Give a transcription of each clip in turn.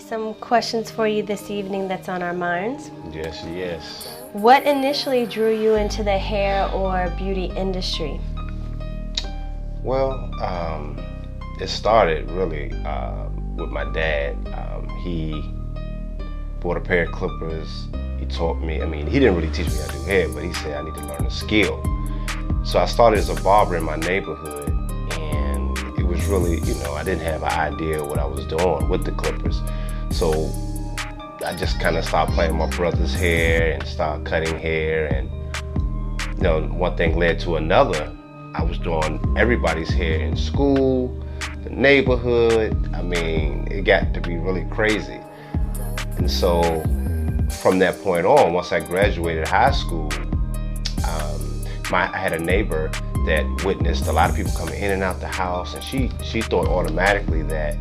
some questions for you this evening that's on our minds. Yes, yes. What initially drew you into the hair or beauty industry? Well, it started really with my dad. He bought a pair of clippers. He taught me, he didn't really teach me how to do hair, but he said I need to learn a skill. So I started as a barber in my neighborhood, and it was really, I didn't have an idea what I was doing with the clippers. So I just kind of started playing my brother's hair and started cutting hair, and one thing led to another. I was doing everybody's hair in school, the neighborhood. It got to be really crazy. And so from that point on, once I graduated high school, I had a neighbor that witnessed a lot of people coming in and out the house, and she thought automatically that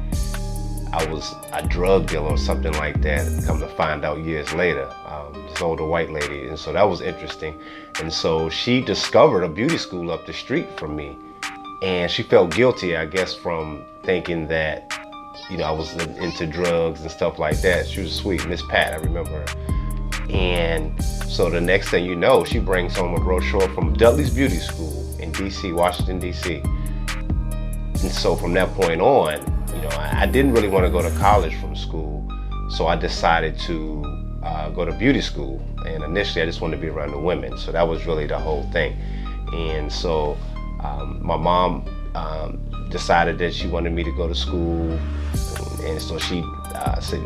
I was a drug dealer or something like that. Come to find out years later, this older white lady, and so that was interesting. And so she discovered a beauty school up the street from me, and she felt guilty, I guess, from thinking that I was into drugs and stuff like that. She was sweet, Miss Pat, I remember her. And so the next thing you know, she brings home a brochure from Dudley's Beauty School in DC, Washington, DC. And so from that point on, I didn't really want to go to college from school, so I decided to go to beauty school. And initially, I just wanted to be around the women, so that was really the whole thing. And so my mom decided that she wanted me to go to school, and so she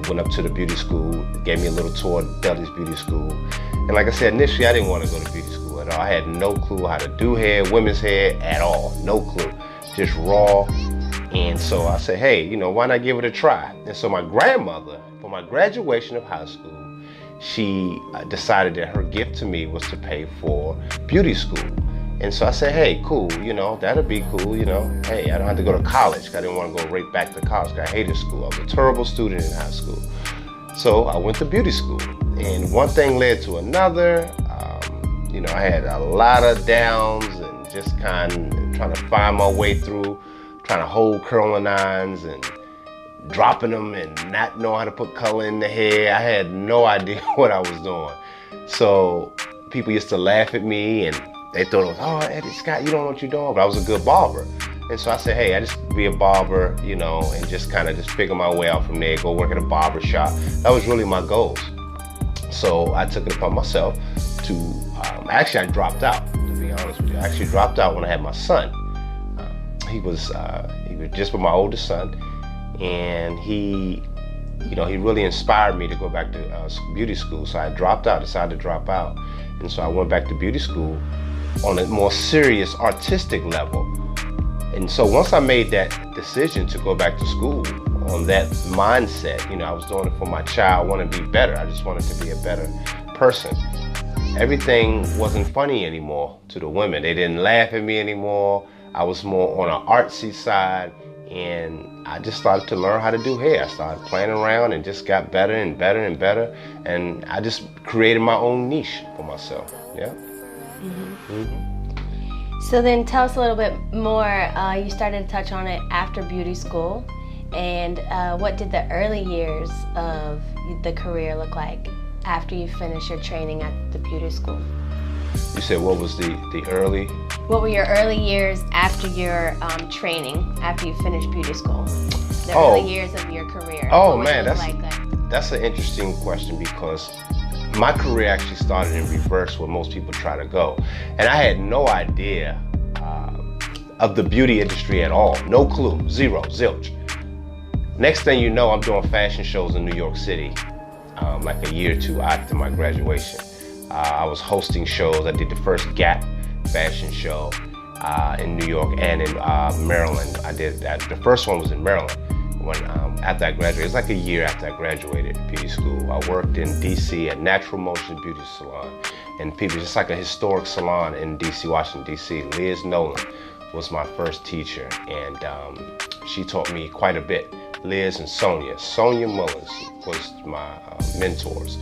went up to the beauty school, gave me a little tour of Dudley's Beauty School. And like I said, initially I didn't want to go to beauty school at all. I had no clue how to do hair, women's hair at all, no clue, just raw. And so I said, hey, why not give it a try? And so my grandmother, for my graduation of high school, she decided that her gift to me was to pay for beauty school. And so I said, hey, cool, that'll be cool, hey, I don't have to go to college. I didn't want to go right back to college. I hated school. I was a terrible student in high school. So I went to beauty school, and one thing led to another. I had a lot of downs and just kind of trying to find my way through, trying to hold curling irons and dropping them and not knowing how to put color in the hair. I had no idea what I was doing. So people used to laugh at me, and they thought it was, oh, Eddie Scott, you don't know what you're doing. But I was a good barber. And so I said, hey, I just be a barber, and just kind of just figure my way out from there, go work at a barber shop. That was really my goals. So I took it upon myself to, actually I dropped out, to be honest with you. I actually dropped out when I had my son. He was just with my oldest son, and he really inspired me to go back to beauty school. So I dropped out, decided to drop out. And so I went back to beauty school on a more serious artistic level. And so once I made that decision to go back to school on that mindset, I was doing it for my child. I want to be better. I just wanted to be a better person. Everything wasn't funny anymore to the women. They didn't laugh at me anymore. I was more on an artsy side, and I just started to learn how to do hair. I started playing around and just got better and better and better, and I just created my own niche for myself. Yeah. Mm-hmm. Mm-hmm. So then tell us a little bit more. You started to touch on it after beauty school, and what did the early years of the career look like after you finished your training at the beauty school? You said what was the early? What were your early years after your training, after you finished beauty school? The early years of your career. Oh man, that's an interesting question, because my career actually started in reverse where most people try to go. And I had no idea of the beauty industry at all. No clue, zero, zilch. Next thing you know, I'm doing fashion shows in New York City, like a year or two after my graduation. I was hosting shows. I did the first Gap fashion show in New York and in Maryland. I did that. The first one was in Maryland when after I graduated. It was like a year after I graduated beauty school. I worked in DC at Natural Motion Beauty Salon, and people, just like a historic salon in DC, Washington, DC. Liz Nolan was my first teacher, and she taught me quite a bit. Liz and Sonia Mullins was my mentors.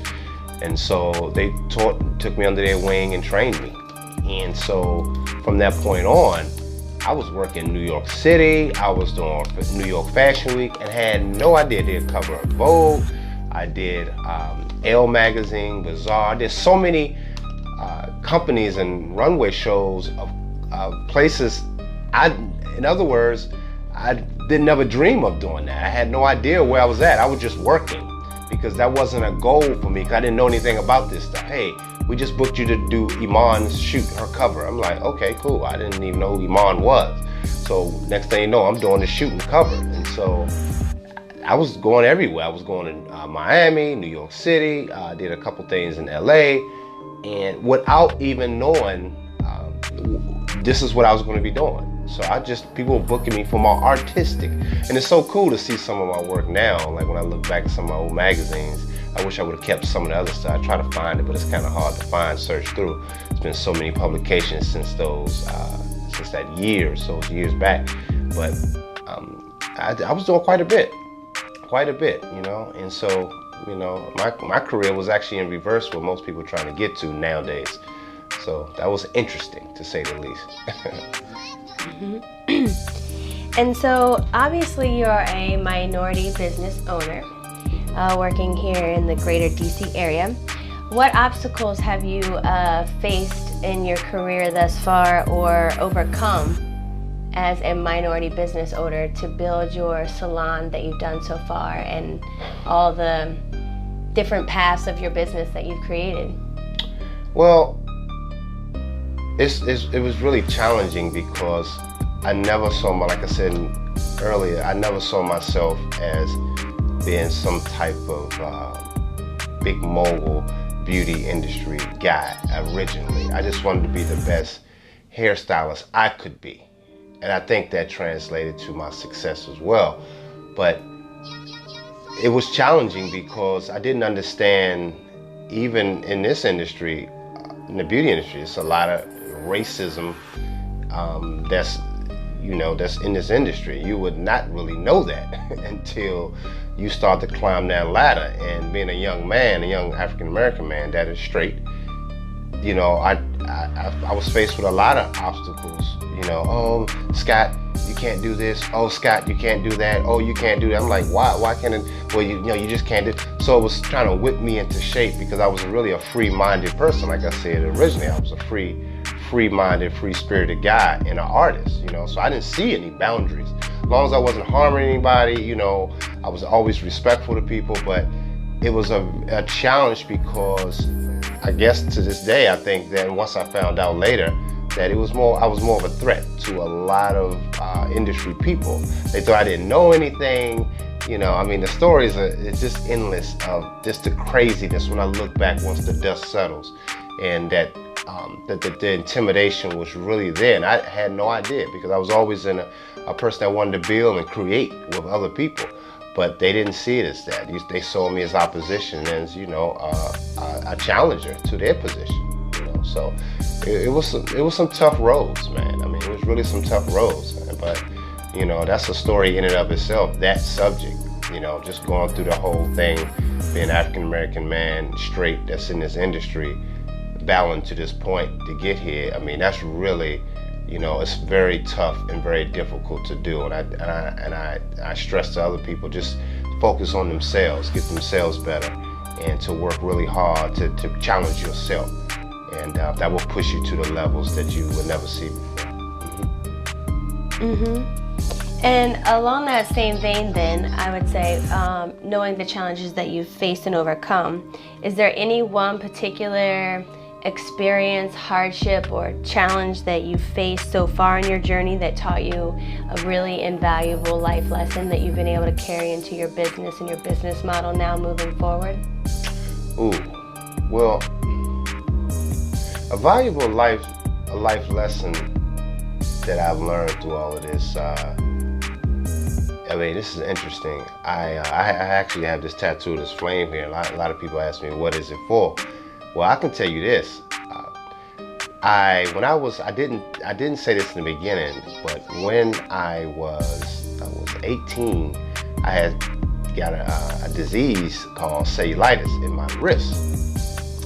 And so they took me under their wing and trained me. And so from that point on, I was working in New York City. I was doing New York Fashion Week and had no idea. I did cover of Vogue. I did Elle magazine, Bazaar. There's so many companies and runway shows of places. In other words, I didn't never dream of doing that. I had no idea where I was at. I was just working because that wasn't a goal for me because I didn't know anything about this stuff. Hey, we just booked you to do Iman's shoot, her cover. I'm like, okay, cool. I didn't even know who Iman was. So next thing you know, I'm doing the shoot and cover. And so I was going everywhere. I was going to Miami, New York City. I did a couple things in LA. And without even knowing this is what I was going to be doing. So people were booking me for more artistic. And it's so cool to see some of my work now. Like when I look back at some of my old magazines, I wish I would have kept some of the other stuff. I try to find it, but it's kind of hard to find, search through. There's been so many publications since that years back. But I was doing quite a bit, you know. And so, you know, my career was actually in reverse what most people are trying to get to nowadays. So that was interesting, to say the least. And so obviously you're a minority business owner working here in the greater DC area. What obstacles have you faced in your career thus far or overcome as a minority business owner to build your salon that you've done so far and all the different paths of your business that you've created? Well, it was really challenging because I never saw like I said earlier, I never saw myself as being some type of big mogul beauty industry guy originally. I just wanted to be the best hairstylist I could be. And I think that translated to my success as well. But it was challenging because I didn't understand, even in this industry, in the beauty industry, it's a lot of racism that's in this industry. You would not really know that until you start to climb that ladder. And being a young African American man that is straight, you know, I was faced with a lot of obstacles. You know, oh, Scott, you can't do this. Oh, Scott, you can't do that. Oh, you can't do that. I'm like, why can't it? Well, you know, you just can't do. So it was trying to whip me into shape because I was really a free-minded person. Like I said originally, I was a free-minded, free-spirited guy and an artist, you know, so I didn't see any boundaries. As long as I wasn't harming anybody, you know, I was always respectful to people, but it was a challenge because I guess to this day, I think that once I found out later that I was more of a threat to a lot of industry people. They thought I didn't know anything, you know. I mean, the stories it's just endless of just the craziness when I look back once the dust settles, and that the intimidation was really there, and I had no idea because I was always a person that wanted to build and create with other people, but they didn't see it as that. They saw me as opposition, as, you know, a challenger to their position, you know. So it was some tough roads, man. I mean, it was really some tough roads, man. But, you know, that's a story in and of itself, that subject, you know, just going through the whole thing, being an African American man, straight, that's in this industry, battling to this point to get here. I mean, that's really, you know, it's very tough and very difficult to do. And I stress to other people, just focus on themselves, get themselves better, and to work really hard to challenge yourself. And that will push you to the levels that you would never see before. And along that same vein then, I would say, knowing the challenges that you've faced and overcome, is there any one particular experience, hardship, or challenge that you've faced so far in your journey that taught you a really invaluable life lesson that you've been able to carry into your business and your business model now moving forward? Ooh, well, a valuable life lesson that I've learned through all of this, I mean, this is interesting. I actually have this tattoo, this flame here. A lot of people ask me, what is it for? Well, I can tell you this. I didn't say this in the beginning, but when I was 18, I had got a disease called cellulitis in my wrist.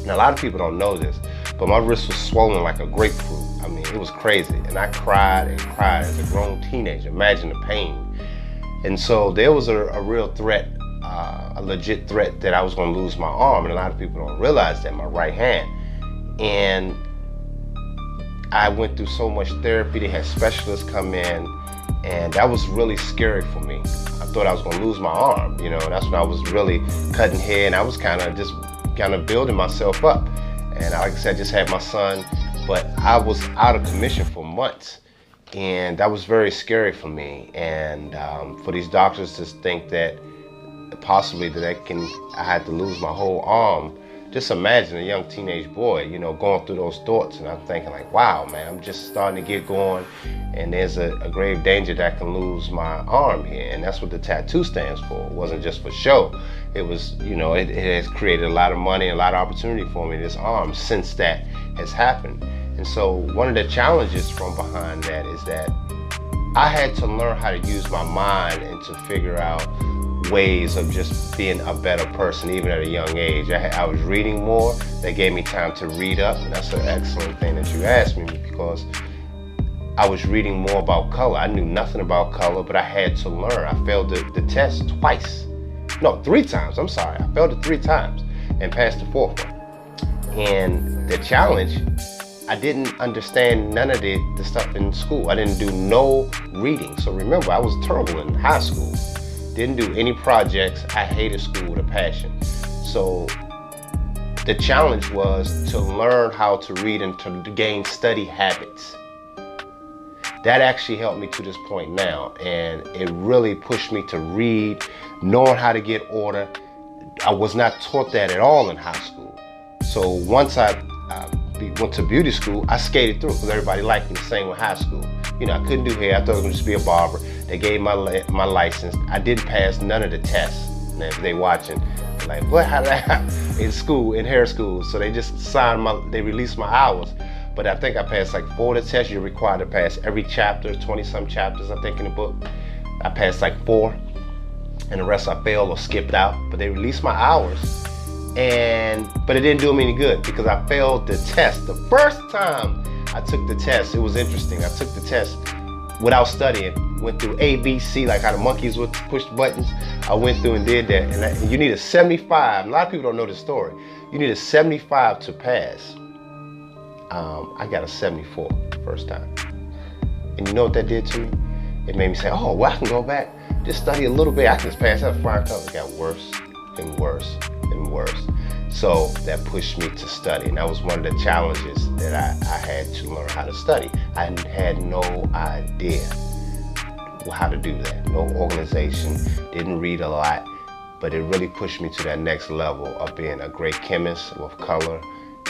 Now, a lot of people don't know this, but my wrist was swollen like a grapefruit. I mean, it was crazy. And I cried and cried as a grown teenager. Imagine the pain. And so there was a real threat, a legit threat that I was going to lose my arm. And a lot of people don't realize that, my right hand. And I went through so much therapy. They had specialists come in, and that was really scary for me. I thought I was going to lose my arm. You know, that's when I was really cutting hair, and I was kind of building myself up. And like I said, I just had my son, but I was out of commission for months. And that was very scary for me. And for these doctors to think that possibly that I had to lose my whole arm. Just imagine a young teenage boy, you know, going through those thoughts. And I'm thinking like, wow, man, I'm just starting to get going. And there's a grave danger that I can lose my arm here. And that's what the tattoo stands for. It wasn't just for show. It was, you know, it has created a lot of money, a lot of opportunity for me, this arm, since that has happened. And so one of the challenges from behind that is that I had to learn how to use my mind and to figure out ways of just being a better person, even at a young age. I was reading more. They gave me time to read up, and that's an excellent thing that you asked me, because I was reading more about color. I knew nothing about color, but I had to learn. I failed the test twice. No, 3 times. I'm sorry. I failed it 3 times and passed the 4th one. And the challenge, I didn't understand none of the stuff in school. I didn't do no reading. So remember, I was terrible in high school. Didn't do any projects. I hated school with a passion. So the challenge was to learn how to read and to gain study habits. That actually helped me to this point now. And it really pushed me to read, knowing how to get order. I was not taught that at all in high school. So once I went to beauty school, I skated through because everybody liked me. The same with high school. You know, I couldn't do hair. I thought I was going to just be a barber. They gave my license. I didn't pass none of the tests. And if they watching, they're like, what? How did I in school, in hair school? So they just they released my hours. But I think I passed like 4 of the tests. You're required to pass every chapter, 20-some chapters, I think, in the book. I passed like 4, and the rest I failed or skipped out. But they released my hours. But it didn't do me any good because I failed the test. The first time I took the test, it was interesting. I took the test without studying. Went through A, B, C, like how the monkeys would push buttons. I went through and did that. And you need a 75. A lot of people don't know this story. You need a 75 to pass. I got a 74 first time. And you know what that did to me? It made me say, oh, well, I can go back, just study a little bit. I can just pass that fine color. It got worse and worse and worse. So that pushed me to study. And that was one of the challenges that I had to learn how to study. I had no idea how to do that. No organization, didn't read a lot, but it really pushed me to that next level of being a great chemist with color.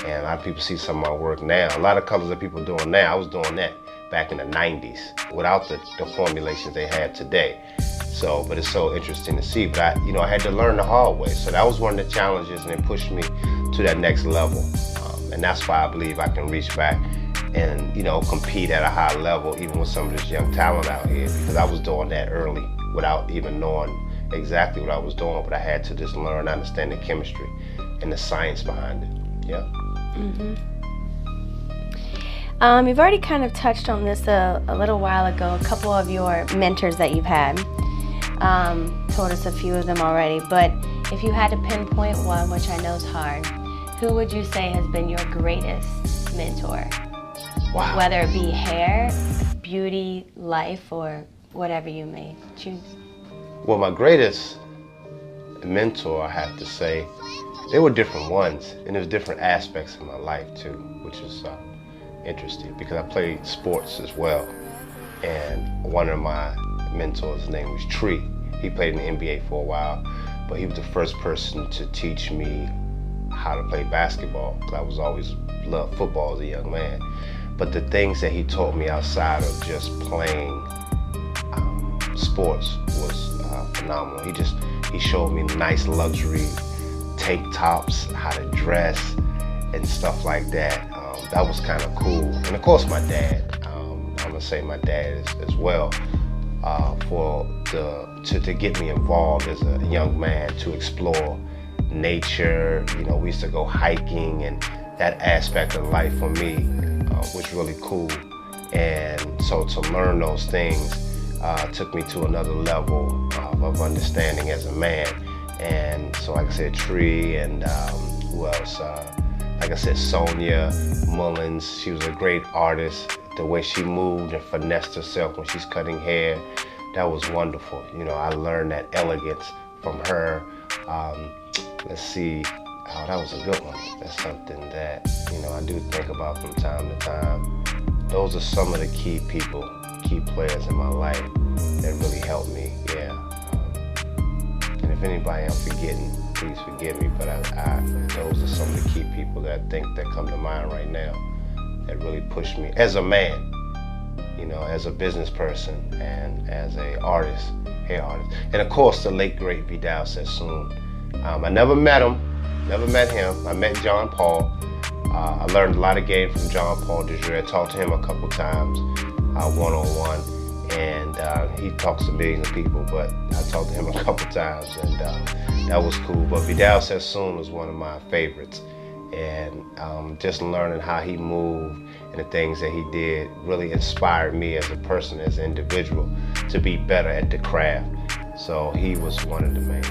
And a lot of people see some of my work now. A lot of colors that people are doing now, I was doing that back in the 90s without the formulations they have today. So, but it's so interesting to see. But I had to learn the hard way. So that was one of the challenges, and it pushed me to that next level. And that's why I believe I can reach back and, compete at a high level, even with some of this young talent out here, because I was doing that early without even knowing exactly what I was doing. But I had to just learn, understand the chemistry and the science behind it. Yeah. Mm-hmm. You've already kind of touched on this a little while ago. A couple of your mentors that you've had told us a few of them already. But if you had to pinpoint one, which I know is hard, who would you say has been your greatest mentor? Wow. Whether it be hair, beauty, life, or whatever you may choose. Well, my greatest mentor, I have to say, there were different ones, and there's different aspects of my life too, which is interesting because I played sports as well. And one of my mentors, his name was Tree. He played in the NBA for a while, but he was the first person to teach me how to play basketball, because I was always loved football as a young man. But the things that he taught me outside of just playing sports was phenomenal. He showed me nice luxury tank tops, how to dress and stuff like that. That was kind of cool. And of course my dad, I'm gonna say my dad as well, to get me involved as a young man to explore nature. We used to go hiking, and that aspect of life for me was really cool. And so to learn those things took me to another level of understanding as a man. And so, like I said, Tree and who else? Like I said, Sonia Mullins. She was a great artist. The way she moved and finessed herself when she's cutting hair, that was wonderful. You know, I learned that elegance from her. Let's see. Oh, that was a good one. That's something that, you know, I do think about from time to time. Those are some of the key people, key players in my life that really helped me, yeah. And if anybody I'm forgetting, please forgive me, but those are some of the key people that I think that come to mind right now that really pushed me as a man, you know, as a business person and as a artist, hair artist. And of course, the late great Vidal Sassoon. I never met him. Never met him. I met John Paul. I learned a lot of game from John Paul DeJure. I talked to him a couple times, one-on-one, and he talks to millions of people, but I talked to him a couple times, and that was cool. But Vidal Sassoon was one of my favorites, and just learning how he moved and the things that he did really inspired me as a person, as an individual, to be better at the craft. So he was one of the main.